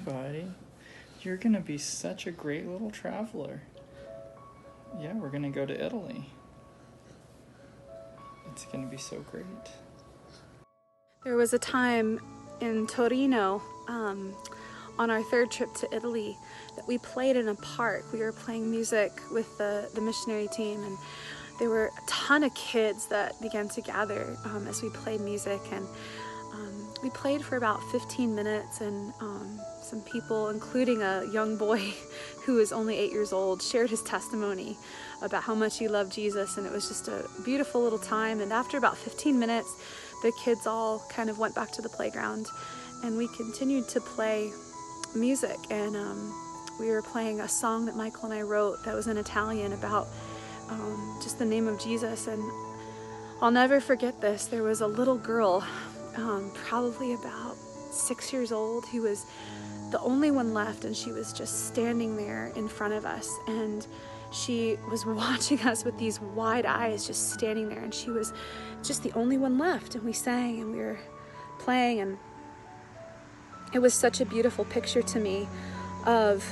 buddy. You're gonna be such a great little traveler. Yeah, we're gonna go to Italy. It's gonna be so great. There was a time in Torino, on our third trip to Italy, that we played in a park. We were playing music with the missionary team, and there were a ton of kids that began to gather as we played music, and we played for about 15 minutes, and some people, including a young boy who was only 8 years old, shared his testimony about how much he loved Jesus, and it was just a beautiful little time. And after about 15 minutes, the kids all kind of went back to the playground, and we continued to play music, and we were playing a song that Michael and I wrote that was in Italian about just the name of Jesus. And I'll never forget this. There was a little girl, probably about 6 years old, who was the only one left, and she was just standing there in front of us, and she was watching us with these wide eyes, just standing there, and she was just the only one left. And we sang and we were playing, and it was such a beautiful picture to me of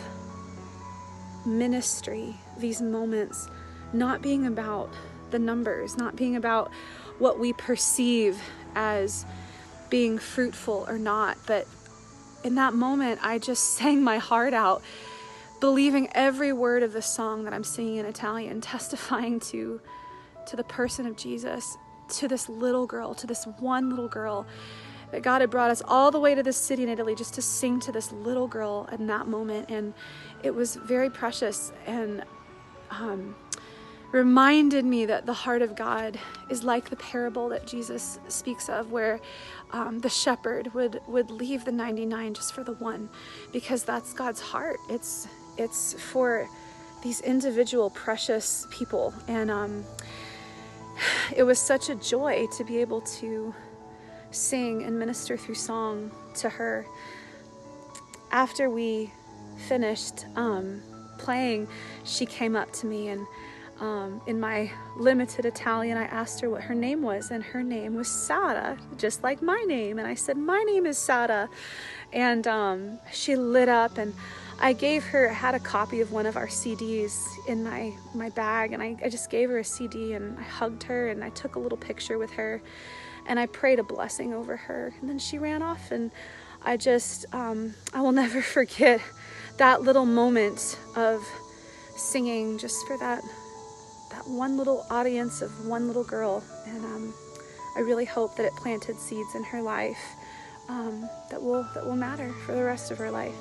ministry, these moments not being about the numbers, not being about what we perceive as being fruitful or not, but in that moment I just sang my heart out, believing every word of the song that I'm singing in Italian, testifying to the person of Jesus, to this little girl, to this one little girl, that God had brought us all the way to this city in Italy just to sing to this little girl in that moment. And it was very precious, and reminded me that the heart of God is like the parable that Jesus speaks of, where the shepherd would leave the 99 just for the one, because that's God's heart. It's for these individual precious people. And it was such a joy to be able to sing and minister through song to her. After we finished playing, she came up to me, and in my limited Italian, I asked her what her name was, and her name was Sara, just like my name. And I said, "My name is Sara." And she lit up, and I had a copy of one of our CDs in my bag, and I just gave her a CD, and I hugged her, and I took a little picture with her, and I prayed a blessing over her. And then she ran off, and I will never forget that little moment of singing just for that one little audience of one little girl. And I really hope that it planted seeds in her life that will matter for the rest of her life.